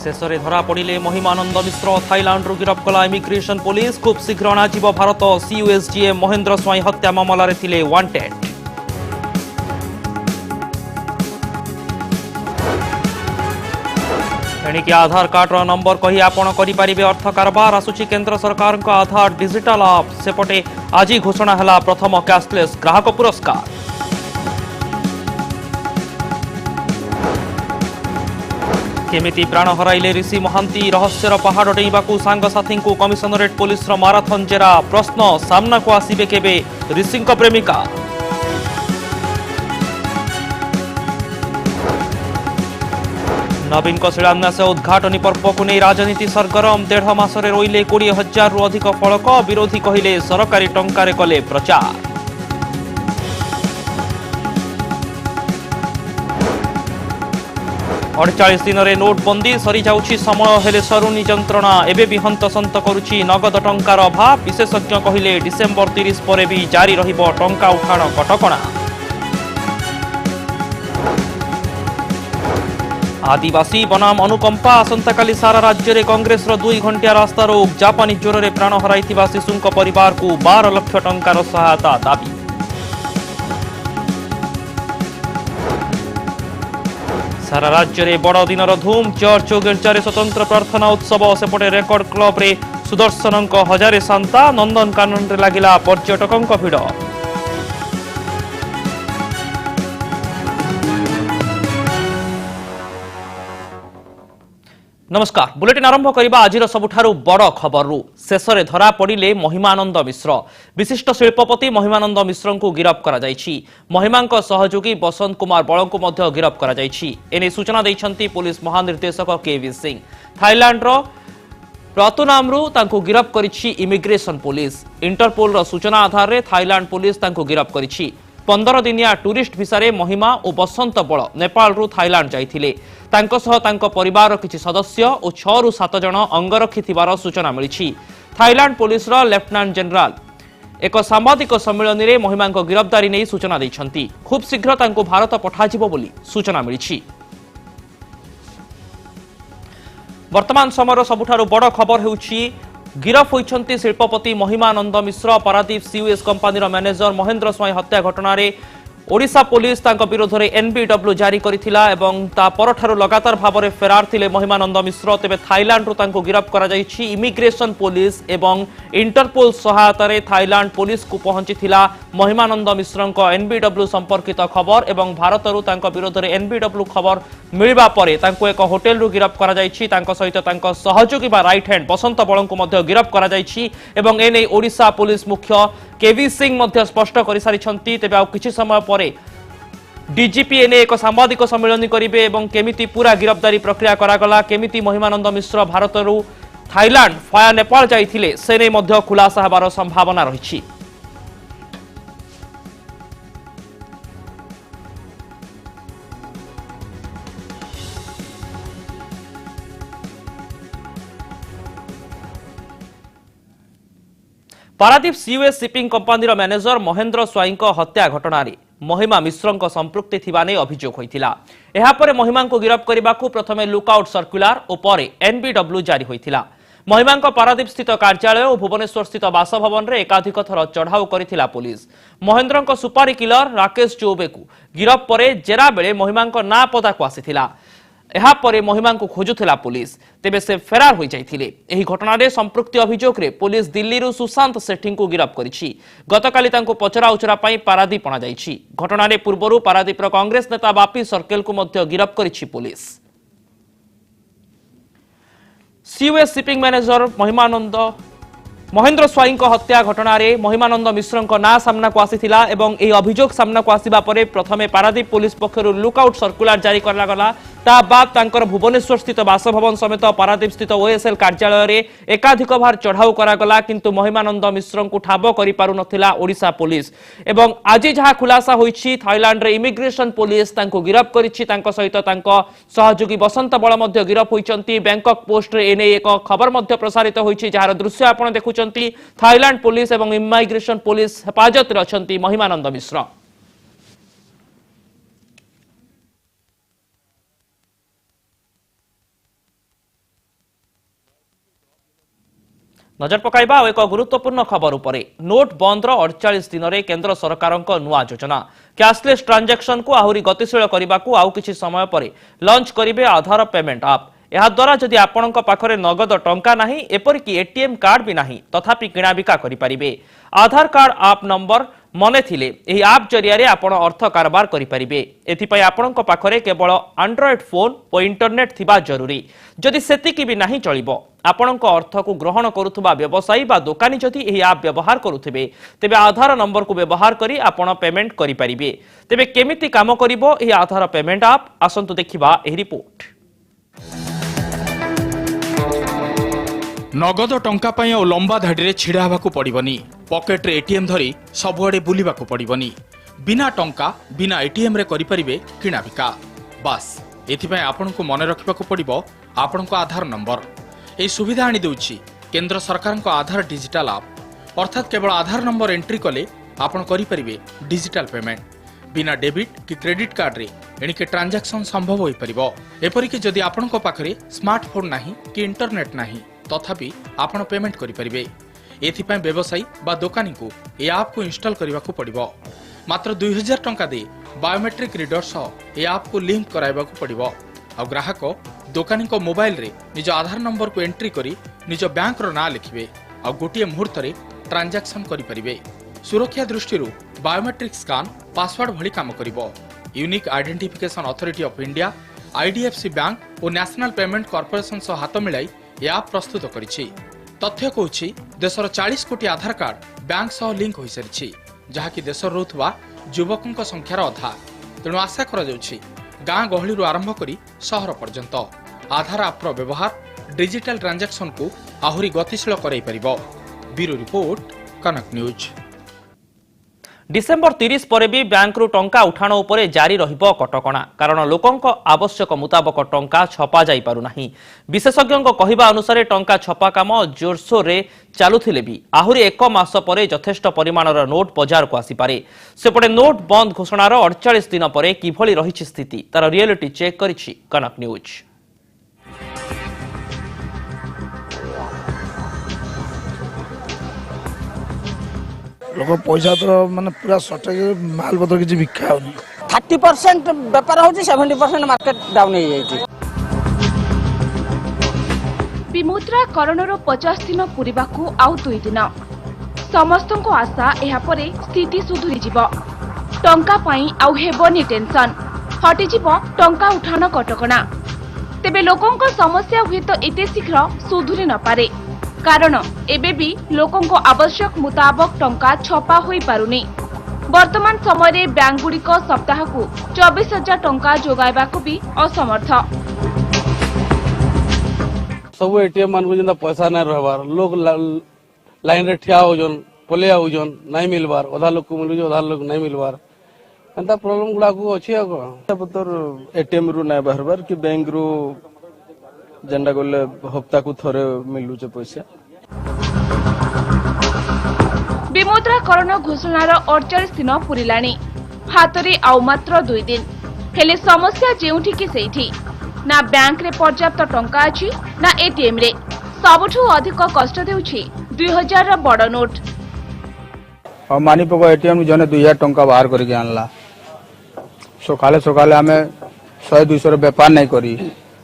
शेषे धरा पड़े महिमानंद मिश्र थाईलैंड गिरफ कला इमिग्रेशन पुलिस खूब शीघ्र अणाजिब भारत सीयूएसजीए महेंद्र स्वाई हत्या मामलें थिले वांटेड। एणिकी आधार कार्डर नंबर कही आपण करें अर्थ कारबार आसुची केंद्र सरकार आधार डिजिटल आप सेपटे आज घोषणा है प्रथम कैशलेस ग्राहक पुरस्कार। केमिति प्राण हराइले ऋषि महांती रहस्यर पहाड़ डेइबाकू सांगसाथी को कमिशनरेट पुलिस माराथन जेरा प्रश्न सामना को आसिबे केबे ऋषि प्रेमिका। नवीन शिलान्यास उद्घाटनी पर्व को नहीं राजनीति सरगरम 1.5 मासरे रोइले 20,000 रु अधिक फलक विरोधी कहिले सरकारी टंकारे कले प्रचार। 48 दिन में नोटबंदी सरी जाउछि समय हेले सरुनी जंत्रणा एबे भी हंतसंत करुछि नगद टंकार अभाव विशेषज्ञ कहिले डिसेंबर 30 पर भी जारी रहिबो टंका उठाण कटकणा। आदिवासी बनाम अनुकंपा आसंताकाली सारा राज्य में कांग्रेस 2 घंटिया रास्ता रोक जापानी ज्वर में प्राण हराइथिबा शिशुंक परिवार को 12 लाख टंकार सहायता दाबी। सारा राज्य में बड़ दिन धूम चर्च और गिर्जार स्वतंत्र प्रार्थना उत्सव सेपटे रेकर्ड क्लब रे सुदर्शन हजारे सांता नंदनकानन रे लागिला पर्यटकों भिड़। नमस्कार बुलेटिन आरंभ करबा आज सबुठारु बड़ खबर शेष में धरा पड़े महिमानंद मिश्र विशिष्ट शिल्पपति महिमानंद मिश्र को गिरफ करा जायछि। महिमा सहयोगी बसंत कुमार बल को मध्य गिरफ करा जायछि। एने सूचना दैछंती पुलिस महानिर्देशक केवी सिंह। थाईलैंड रो रतुनामरू तांको गिरफ करिछि इमिग्रेशन पुलिस। इंटरपोल रो सूचना आधार रे थाईलैंड पुलिस तांको गिरफ करिछि। 15 दिनिया टूरिस्ट भिसा रे महिमा और बसंत बल नेपाल रु थाईलैंड जाइथिले। तांको सह तांको परिवार किछि सदस्य और 6 रु 7 जन अंगरक्षी थिबार सूचना मिलिछि। थाईलैंड पुलिस रो लेफ्टिनेंट जनरल एक सांबादिक सम्मेलन में महिमा गिरफ्तारी नहीं सूचना दैछंती। खूब शीघ्र तांको भारत पठाजिबो बोली सूचना मिलिछि। वर्तमान समय सबुठारु बड़ खबर हेउछि गिरफ होइछंती शिल्पपति महिमानंद मिश्र। पारादीप सीयूएस कंपानी मैनेजर महेंद्र स्वाई हत्या घटना ओडिशा पुलिस तांको विरोध में एनबीडब्ल्यू जारी करिथिला एवं ता परठारु लगातार भाव में फेरार थिले महिमानंद मिश्र। तेबे थाईलैंड रु तांको गिरफ करा जायछि। इमिग्रेशन पुलिस एवं इंटरपोल सहायता रे थाईलैंड पुलिस को पहुंचीथिला महिमानंद मिश्र एनबीडब्ल्यू संपर्कित खबर एवं भारत रु तांको विरोध में एनबीडब्ल्यू खबर मिलबा परे तांको एक होटेल रु गिरफ करा जायछि। तांको सहित तांको सहयोगी बा राइट हैंड बसंत बल को मध्य गिरफ करा जायछि एवं एने ओडिशा पुलिस मुख्य केवी सिंह मध्य स्पष्ट कर सारिछंती। तेबे आ किछि समय परे डीजीपी एने एक सांबादिक सम्मेलन करिवे एवं केमिति पूरा गिरफ्तारी प्रक्रिया करागला केमिति महिमानंद मिश्र भारत रु थाईलैंड फाया नेपाल जाइथिले से नै मध्य खुलासा हेबार संभावना रहिछि। पारादीप सीयूएस shipping company manager Mahendra Swain हत्या घटना महिमा मिश्र संपृक्ति थिबा नै अभियोग होइथिला। एहा परे महिमा को गिरफ करबाकू प्रथमे लुकआउट सर्कुलर और परे एनबीडब्ल्यू जारी होइथिला। महिमा पारादीप स्थित कार्यालय और भुवनेश्वर स्थित बासभवन रे एकाधिक थर चढ़ाऊ करिथिला पुलिस। महेंद्र सुपारी किलर राकेश चौबे को गिरफ परे जेरा बेले महिमा ना पदा को आसीथिला। एहा परे महिमा को खोजुथिला पुलिस। तेबे से फेरार हो जाइथिले। एही घटना रे संपृक्ति अभियोग रे पुलिस दिल्ली रु सुशांत सेठी को गिरफ करिछि। गतकाली तांको पचरा उचरा पई पारादीप अणा जाइछि। घटना रे पूर्वरु पारादीप रो कांग्रेस नेता बापी सर्कल को मध्य गिरफ करिछि police. सीयूएस shipping manager Mahendra Swain हत्या घटना रे महिमानंद मिश्र ना सामना को आसीथिला एवं एही अभियोग सामना को आसीबा परे प्रथमे पारादीप पुलिस पक्षरु लुकआउट सर्कुलर जारी करला गला। ता बाद तांकर भुवनेश्वर स्थित बासभवन समेत पारादीप स्थित ओएसएल कार्यालय रे एकाधिक बार चढ़ाऊ करागला किंतु महिमानंद मिश्र को ठाब करि पारु नथिला ओडिशा पुलिस। एवं आज जहा खुलासा होइछि थाईलैंड रे इमिग्रेशन पुलिस तांको गिरफ करिछि। तांको सहित तांको सहयोगी बसंत बल मध्य गिरफ होइछंती। बैंकॉक पोस्ट रे एने एक खबर मध्य प्रसारित होइछि जहार दृश्य आपण देखुचंती। थाईलैंड पुलिस एवं इमिग्रेशन पुलिस हेफाजत रे अछंती महिमानंद मिश्र। नजर पकाइबा एक गुरुत्वपूर्ण खबर उपरे नोट बंद 48 दिन में केंद्र सरकार नुआ योजना कैशलेस ट्रांजैक्शन को आहुरी गतिशील करने को आउ किछि समय पर लॉन्च करिवे आधार पेमेंट आप यह द्वारा जदि आपण पाखरे नगद टंका नाही एपरिक एटीएम कार्ड भी नाही तथापि किणाबिका करिपारिबे आधार कार्ड आप नंबर मने थिले एही आप जरिया रे आपण अर्थ कारबार करिपारिबे एथिपय आपण पाखरे केवल एंड्रॉइड फोन और इंटरनेट थिबा जरूरी जदि सेतिकी भी नाही चलिबो आपण अर्थ को ग्रहण करुथुबा व्यवसायी बा दोकानी जदि एही आप व्यवहार करुथिबे तेबे आधार नंबर को व्यवहार करी आपण पेमेंट करिपारिबे तेबे केमिति काम करिवो एही आधार पेमेंट आप आसंतु देखिबा एही रिपोर्ट। नगद टंका पाई और लंबा धाड़ी छिड़ा हवाक पड़बनी पकेट रे एटीएम धरी सबुआड़े बुलिबाक पड़बनी बिना टंका बिना एटीएम रे करिपारिबे किणाबिका बास एथिपाई आपनको मने रखिबाक पड़िबो आपनको आधार नंबर एही सुविधा आनी देउछि केंद्र सरकार को आधार डिजिटल आप अर्थात केवल आधार नंबर एंट्री कले आपण करिपारिबे डिजिटल पेमेंट बिना डेबिट कि क्रेडिट कार्ड रे एणिके ट्रांजैक्शन संभव होई परिबो एपरिक जदि आपनको पाखरे स्मार्टफोन नाही कि इंटरनेट नाही तथापि आपण पेमेंट करिपारिबे एथिपाई व्यवसायी बा दोकानी को ए ऐप को इंस्टॉल करबाकू पड़िबो मात्र 2000 टंका दे बायोमेट्रिक रीडर सह ए ऐप को लिंक कराइबाकू पड़िबो आ ग्राहक दोकानी को मोबाइल रे निज आधार नंबर को एंट्री करी निज बैंक रो ना लिखिबे आ गोटिए मुहूर्त रे ट्रांजैक्शन करिपारिबे सुरक्षा दृष्टि बायोमेट्रिक स्कान पासवर्ड भली काम करिबो unique identification authority of India IDFC bank और नेशनल पेमेंट कॉर्पोरेशन सह हाथ मिलाई ऐप प्रस्तुत करिछि तथ्य कहछि देशर 40 कोटी आधार कार्ड बैंक सह लिंक होई सारिछि जहाकि देशर रहउथबा युवकक संख्यार अधा तेणु आशा करा जाउछि गाँ गहली आरंभ करी शहर पर्यंत आधार ऐपर व्यवहार डिजिटल ट्रांजैक्शन को आहुरी गतिशील कराई परिबो। ब्यूरो रिपोर्ट कनक न्यूज। डिसेम्बर 30 पर भी बैंक रु टंका उठाण उपरे जारी रहिबो कटकणा कारण लोकंक आवश्यक मुताबक टंका छपा जाई पारु नाही विशेषज्ञों कहिबा अनुसार टंका छपा काम जोरसोर रे चालुथिले भी आहुरी एक मास परे यथेष्ट परिमाणर नोट बाजार को आसी पारे सेपटे नोट बंद घोषणार 48 दिन पर किभली रहिछि स्थिति तार रियलिटी चेक करिछि कनक न्यूज। लोक पैसा तो माने पूरा सटेज माल पत्र किसी बिका होनी 30% व्यापार होची 70% मार्केट डाउन हो जाई विमुद्राकरणर 50 दिन पूरिबाकू आउ 2 दिन समस्तको आशा एहा परे स्थिति सुधुरी जीव टंका पाई आउ हेबनी टेंशन हटि जीव टंका उठाण कटकणा तेबे लोकंको समस्या हुए तो एते शीघ्र सुधुरी न पारे कारण एबे भी लोकंको आवश्यक मुताबक टंका छपा होई पारुनी वर्तमान समय रे बैंक गुड़िक सप्ताह को 24,000 टंका जोगाइबाकू भी असमर्थ सब एटीएम मान को जिंदा पैसा नहीं रहबार लोग लाइन रे ठिया होजन पले आउजन नहीं मिलबार आधा लोग को मिलु आधा लोग नहीं मिलबार एंता प्रॉब्लम गुडा को अछि आ पतर एटीएम रु नहीं बाहरबार कि बैंक रु जेंडा गले हफ्ता को थरे मिलु छ पैसा विमुद्राकरण घोषणार 48 दिन पुरिलाणी हातरे आउ मात्र 2 दिन हेले समस्या जेउठी कि सेठी ना बैंक रे पर्याप्त टंका अछि ना एटीएम रे सबठु अधिक कष्ट देउछि 2000 र बड़ नोट और मानी पको एटीएम जने 2000 टंका बाहर करके आनला सकाले सकाले हमें 100-200 रो व्यापार नहीं करी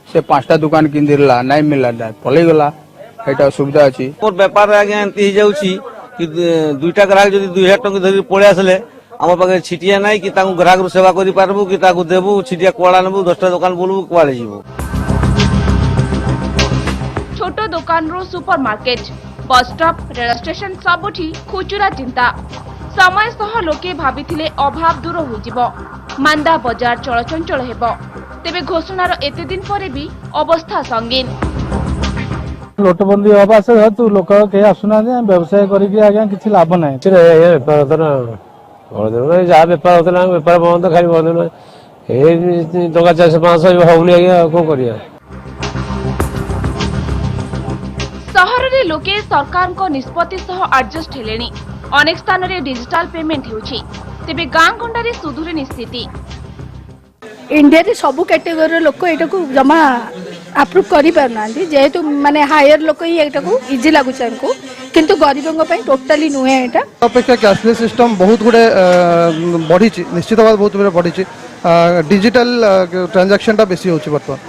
से 5टा दुकान किंदिरला नहीं मिलला पले गला एटा सुविधा अछि मोर व्यापार आगे एंती जाउछि कि दुईटा ग्राहक जदी 2000 टंका धरि पळे आसले हम पाखे छिटिया नाही कि ताकू ग्राहक रो सेवा करि पारबो कि ताकू देबो छिटिया कोळा नबो 10टा दुकान बोलबो कोवाले जीवो छोटो दुकान रो supermarket bus stop rail station सबठी खुचुरा चिंता समय सह लोके भाबिथिले अभाव दूर होई जिवो मांदा बाजार चलचंचल हेबो तेबे घोषणार एते दिन परे भी अवस्था संगीन नोटबंदी हवा से हेतु लोक के आसुना व्यवसाय करिक आज्ञा किछि लाभ नाही जहाँ बेपार होता बेपार बंद खाली बंद टका 400-500 होनी आज्ञा कौन करिया सहर रे लोके सरकार को निष्पत्ति सह एडजस्ट हेलेनी अनेक स्थान रे डिजिटल पेमेंट होउछि तेबे गां गंडा रे सुधुरी स्थिति इंडिया रे सब कैटेगरी लोक एटा को जमा ଆପ୍ରୁଭ୍ କରିପାରୁନାହାନ୍ତି ଯେହେତୁ ମାନେ ହାୟର ଲୋକ ହିଁ ଏଇଟାକୁ ଇଜି ଲାଗୁଛି ଆମକୁ କିନ୍ତୁ ଗରିବଙ୍କ ପାଇଁ ଟୋଟାଲି ନୁହେଁ ଏଇଟା ଅପେକ୍ଷା କ୍ୟାସଲେସ୍ ସିଷ୍ଟମ୍ ବହୁତ ଗୁଡ଼େ ବଢ଼ିଛି ନିଶ୍ଚିତ ଭାବେ ବହୁତ ଗୁଡ଼େ ବଢ଼ିଛି ଡିଜିଟାଲ ଟ୍ରାଞ୍ଜାକ୍ସନଟା ବେଶୀ ହେଉଛି ବର୍ତ୍ତମାନ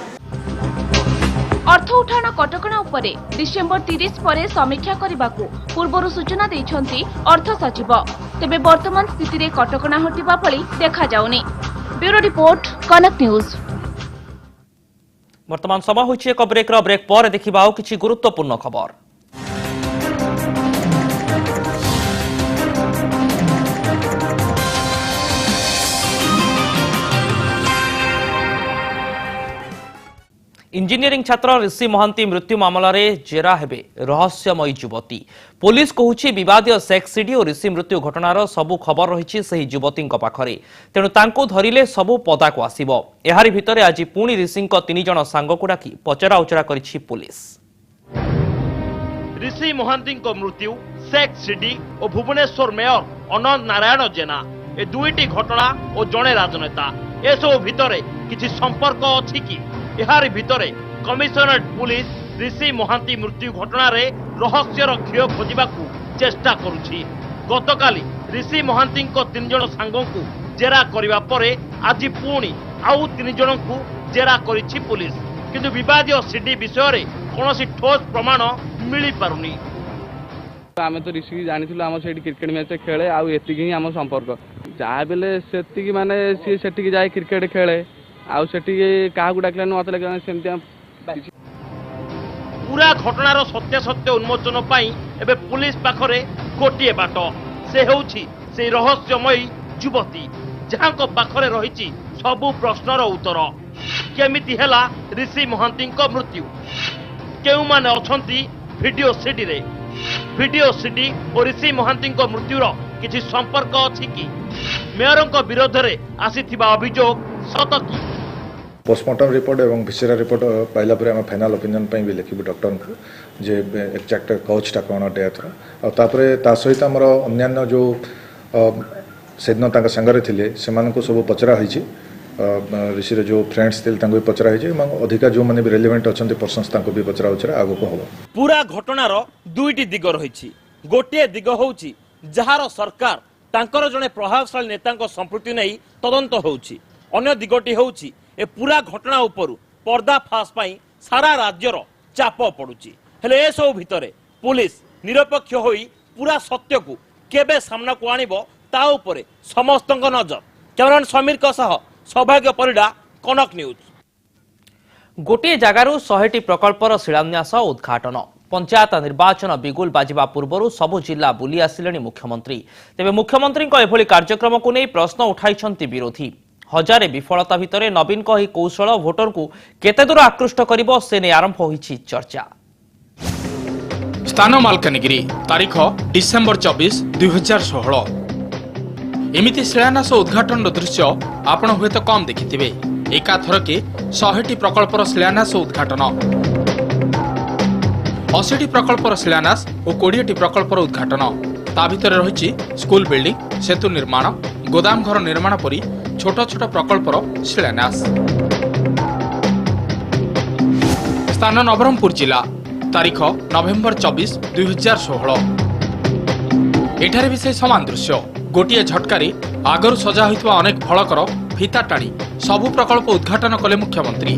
ଅର୍ଥ ଉଠାଣ କଟକଣା ଉପରେ ଡିସେମ୍ବର 30 ପରେ ସମୀକ୍ଷା କରିବାକୁ ପୂର୍ବରୁ ସୂଚନା ଦେଇଛନ୍ତି ଅର୍ଥ ସଚିବ ତେବେ ବର୍ତ୍ତମାନ ସ୍ଥିତିରେ କଟକଣା ହଟିବା ଭଳି ଦେଖାଯାଉନି ବ୍ୟୁରୋ ରିପୋର୍ଟ କନକ ନ୍ୟୁଜ ବର୍ତ୍ତମାନ ସମୟ ହୋଇଛି ଏକ ବ୍ରେକ୍ ପରେ ଦେଖିବା ଆଉ କିଛି ଗୁରୁତ୍ୱପୂର୍ଣ୍ଣ ଖବର इंजीनियरिंग छात्र ऋषि महांती मृत्यु मामलें जेरा हेबे रहस्यमयी युवती पुलिस कहूछि विवादीय सेक्स सीडी और ऋषि मृत्यु घटनार सबु खबर रही सही युवती पाखरे तेणु तांको धरिले सबु पदाको आसिबो एहारी भितरे आज पुणी ऋषि 3 जण सांगको डाकी पचरा उचरा करिछि पुलिस ऋषि महांती मृत्यु सेक्स सीडी और भुवनेश्वर मेयर अनंत नारायण जेना ए दुईटी घटना और जड़े राजनेता एसबू भितरे किछि संपर्क अछि कि एहारी भितरे कमिशनरेट पुलिस ऋषि महांती मृत्यु घटना रे रहस्यर क्षय खोजिबाकू चेष्टा करुछि गतकाली ऋषि महांती 3 जण सांगों जेरा करिबा परे आज पुणी आउ 3 जण को जेरा करिछि पुलिस किंतु विवादीय सीडी विषय रे कोनोसी ठोस प्रमाण मिली पारुनी आम तो ऋषि जानी आम से क्रिकेट मैच खेले आउ एतिक ही आम संपर्क जहाँ बेले से माने सी से जाए क्रिकेट खेले आउ से क्या डाकला मत लगे सेमती पूरा घटनार सत्य सत्य उन्मोचन पाई एबे पुलिस पाखरे गोटे बाट से होउछि से रहस्यमयी युवती जहां को पाखरे रहिछि सबु प्रश्नर उत्तर केमिति हेला ऋषि महांती मृत्यु केउ माने अछंती वीडियो सीडी रे वीडियो सीडी और ऋषि महांती मृत्युर किछि संपर्क अछि कि मेयरଙ୍କ विरोधरे आसीथिबा अभियोग सत कि पोस्टमार्टम रिपोर्ट एवं भिसेरा रिपोर्ट पाइला पर फाइनाल ओपिनियन भी लिखिबू डॉक्टर को जे एक्जाक्ट कौचटा कौन डेथर ता सहित आमर अन्यान्य जो सेदिन सांगे थे से सब पचरा होती ऋषि जो फ्रेंड्स थे भी पचरा होती अधिका जो मैंने भी रेलिवेंट अच्छा पर्सन्स भी पचरा उचरा आगो को हम पूरा घटनार दुईटी दिग रही गोटे दिग होउछि जहार सरकार तांकर जने प्रभावशाली नेता संपृक्ति नहीं तदंत होउछि अन्य दिगटी होउछि ए पूरा घटना उपरु पर्दाफाश पाई सारा राज्यर चाप पड़ुछि हेले ए सब भितरे पुलिस निरपेक्ष होई पूरा सत्य को केबे सामना को आनिबो ता उपरे समस्तଙ୍କ नजर कैमरामैन समीर का सह सौभाग्य परिडा कनक न्यूज गोटे जगारू 100टी प्रकल्पर शिलान्यास उद्घाटन पंचायत निर्वाचन बिगुल बाजिबा पूर्वरु सबु जिला बुली आसिलेनी मुख्यमंत्री तेबे मुख्यमंत्री एभली कार्यक्रम को नहीं प्रश्न उठाइछंती विरोधी हजारे विफलता भितरे नवीन ही कौशल भोटर को केते दूर आकृष्ट करिबो से ने आरंभ होईछि चर्चा स्थान मालकानगिरी तारीख डिसेम्बर 24 2016 एमिति शिलान्यास उद्घाटन दृश्य आपण हुए तो कम देखिथिबे एका थरके 100टी प्रकल्पर शिलान्यास उद्घाटन 80टी प्रकल्पर शिलान्यास और 20टी प्रकल्पर उद्घाटन ता भितर रही स्कूल बिल्डिंग सेतु निर्माण गोदाम घर निर्माण परी छोट छोट प्रकल्पर शिलान्यास स्थान नवरंगपुर जिला तारीख नवेम्बर 24 2016 एठारे भी से समान दृश्य गोटे झटकारी आगरू सजा होइतबा अनेक फलकर फिता टाणी सबु प्रकल्प उद्घाटन कले मुख्यमंत्री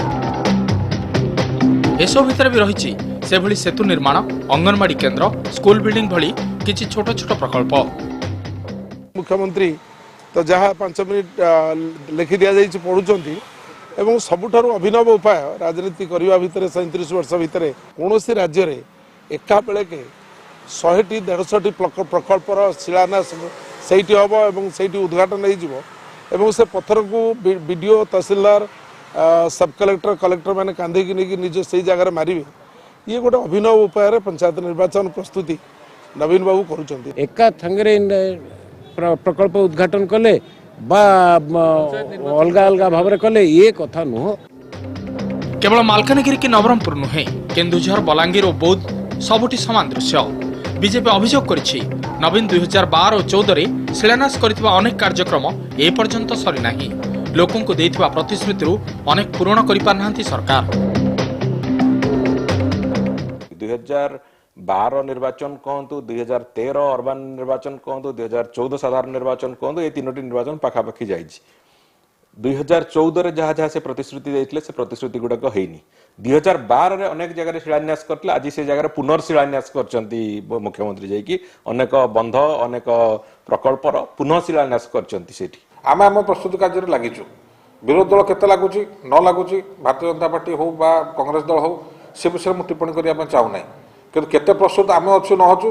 एसो भितर भी रही से भली सेतु निर्माण अंगनवाड़ी केन्द्र स्कूल बिल्डिंग भली किछि छोट छोट प्रकल्प मुख्यमंत्री तो जहाँ 5 मिनिट लिखि दि जाइए पढ़ुंट एवं सबुठारु अभिनव उपाय राजनीति करने भितर 37 वर्ष भितर कौन राज्य में एका बेलके 100टी 150टी प्रकल्पर शिलान्यास से हम और से उद्घाटन हो से पत्थर को बीडीओ तहसीलदार सब कलेक्टर कलेक्टर मैंने कांधे नहीं निज से जगह मारे ये गोटे अभिनव उपाय पंचायत निर्वाचन प्रस्तुति नवीन बाबू करुँच एका थंगरे प्रकल्प उद्घाटन कले बा अलग अलग भाव कले ये कथा नुह केवल मालकानगिरी की नवरंगपुर नुहे केन्दुझर बलांगीर और बौद्ध सबुटी समान दृश्य बीजेपी अभियोग करिछि नवीन 2012 और 2014 शिलान्यास करितबा अनेक कार्यक्रम ए पर्यंत सरी नाही लोकंको देइतबा प्रतिश्रुति अनेक पूर्ण करि पारनांती सरकार 2012 निर्वाचन कहतु 2013 अर्बान निर्वाचन कहतु 2014 साधारण निर्वाचन कहतु ये तीनोटी निर्वाचन पाखापाखि जाइछि 2014 रे जहाँ जहाँ से प्रतिश्रुति देइथिले से प्रतिश्रुति गुड़ाक हेनी 2012 रे अनेक जगह शिलान्यास करथिले आज से जगह पुनर्शिलान्यास करचंती मुख्यमंत्री जाइकी अनेक बंध अनेक प्रकल्पर पुनः शिलान्यास करचंती सेठी आमे आम प्रस्तुति कार्य लागिचु विरोधी दल केते लागुची न लागुची भारतीय जनता पार्टी हो बा कांग्रेस दल हो से विषय में टिप्पणी करने चाहू ना कि केते प्रस्तुत आम अच्छु न अच्छु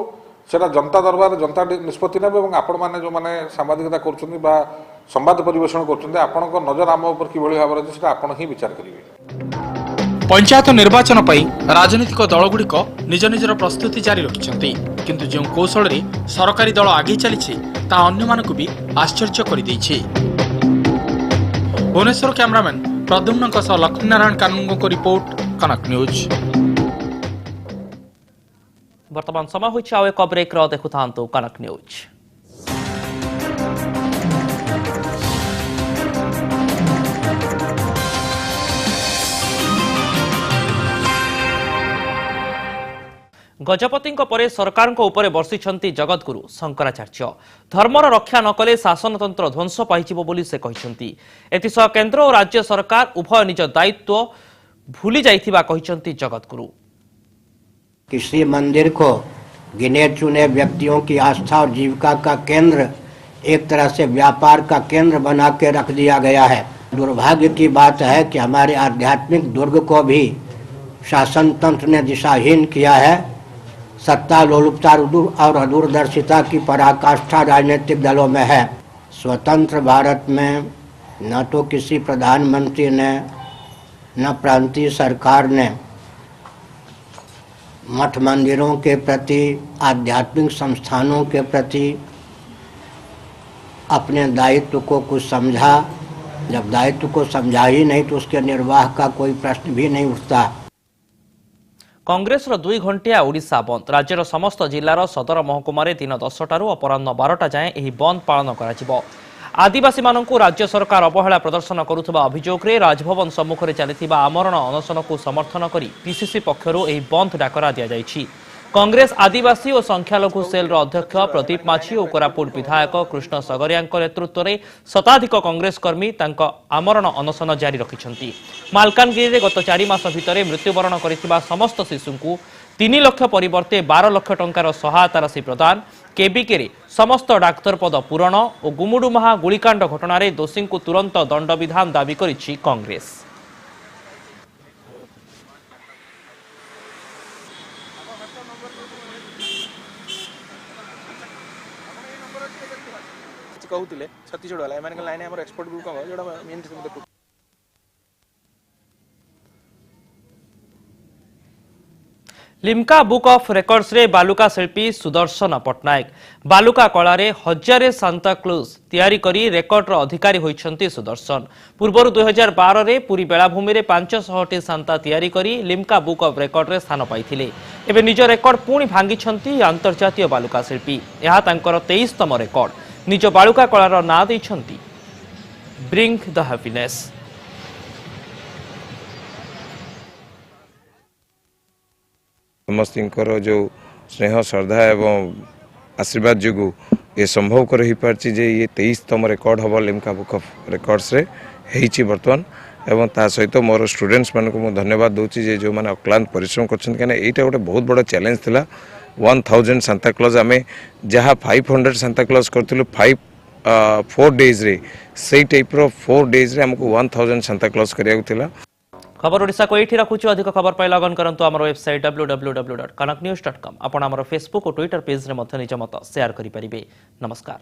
सेटा जनता दरबार जनता निष्पत्ति नेबे और आपण माने जो माने सांबादिकता करछुनी बा संवाद परिवेषण करछुनी आपनक नजर आम ऊपर किभଳି भाବରେ अछि सेटा आपण ही विचार करिवे। पंचायत निर्वाचन पर राजनीतिक दलगुड़िक निज निजर प्रस्तुति जारी रखिछन्ति किंतु जो कौशल रे सरकारी दल आगे चली ता अन्य मानकु भी आश्चर्य कर दैछि। भुवनेश्वर कैमरामैन प्रद्युम्न लक्ष्मीनारायण कानून को रिपोर्ट कनक न्यूज। वर्तमान समय होइछि आउ एक ब्रेक रो देखुथांतु कनक न्यूज। गजपति परे सरकार उपरे बर्षिछंती जगतगुरु शंकराचार्य धर्मर रक्षा नकले शासनतंत्र ध्वंस पाइजिबो बोली से कहिसंती। एतिसह केंद्र और राज्य सरकार उभय निज दायित्व भूली जाइथिबा कहिसंती जगतगुरु। किसी मंदिर को गिने चुने व्यक्तियों की आस्था और जीविका का केंद्र एक तरह से व्यापार का केंद्र बना के रख दिया गया है। दुर्भाग्य की बात है कि हमारे आध्यात्मिक दुर्ग को भी शासन तंत्र ने दिशाहीन किया है। सत्ता लोलुपता और दूरदर्शिता की पराकाष्ठा राजनीतिक दलों में है। स्वतंत्र भारत में न तो किसी प्रधानमंत्री ने न प्रांतीय सरकार ने मठ मंदिरों के प्रति आध्यात्मिक संस्थानों के प्रति अपने दायित्व को कुछ समझा। जब दायित्व को समझा ही नहीं तो उसके निर्वाह का कोई प्रश्न भी नहीं उठता। कांग्रेस 2 घंटिया ओडिशा बंद राज्यर समस्त जिलार सदर महकुमार दिन 10टारू अपराह्न 12टा जाए यह बंद पालन कर आदिवासी मानू राज्य सरकार अवहेला प्रदर्शन करुवा अभियोग में राजभवन सम्मुखें चली आमरण अनशन को समर्थन कर पीसीसी पक्षर यह बंद डाकरा दि जाइछि। कांग्रेस आदिवासी और संख्यालघु सेल अध्यक्ष प्रदीप माछी और कोरापुट विधायक कृष्ण सगरिया नेतृत्व में शताधिक कांग्रेस कर्मी आमरण अनशन जारी रखिछन्ति। मालकानगिरी में गत 4 मास भितर मृत्युवरण करथिबा समस्त शिशु को 3 लाख परिवर्ते 12 लाख टंकार सहायता राशि प्रदान, केबिके रे समस्त डाक्तर पद पूरण और गुमुडुमाहा गुलिकांड घटना रे दोषी को तुरंत दंड विधान दाबी करिछि कांग्रेस। कहते छत्तीसगढ़ वाला एम लाइन आम एक्सपोर्ट ग्रुप कम जो मेन देखो। लिम्का बुक ऑफ रेकॉर्ड्स रे बालुका शिल्पी सुदर्शन पट्टनायक बालुका कला रे हजारे सांताक्लूज तैयारी करी रेकर्ड रो अधिकारी होइछंती सुदर्शन। पूर्व 2012 रे पूरी बेलाभूमि रे 500टी सांता तैयारी करी लिम्का बुक ऑफ रेकॉर्ड रे स्थान पाइथिले। एबे निज रेकॉर्ड पुणी भांगिछंती अंतर्जातीय बालुका शिल्पी। यहा तांकर 23तम रेकॉर्ड। निज बालुका कलार ना दैछंती ब्रिंग द हैप्पीनेस। समस्त जो स्नेह श्रद्धा एवं आशीर्वाद जो ये संभव कर ही पार्ची जे ये 23तम रेकॉर्ड हम लिम्का बुक ऑफ रेकॉर्ड्स रे हेइची वर्तमान एवं ता सहित मोर स्टूडेंट्स मान को धन्यवाद दूची जे जो माने अक्लांत परिश्रम करछन कने एटा गोटे बहुत बड़ा चैलेंज थिला। 1000 सांता क्लॉज आमे जहाँ 500 सांता क्लॉज करथिलु 4 डेज रे सेई टाइप रो 4 डेज रे हमको 1000 सांता क्लॉज करिया थिला। खबर ओडिशा को एठी रखुछु। अधिक खबर पाई लगन करंतु हमर वेबसाइट www.kanaknews.com। आपण हमर फेसबुक और ट्विटर पेज रे मध्य निज मत शेयर करि परिबे। नमस्कार।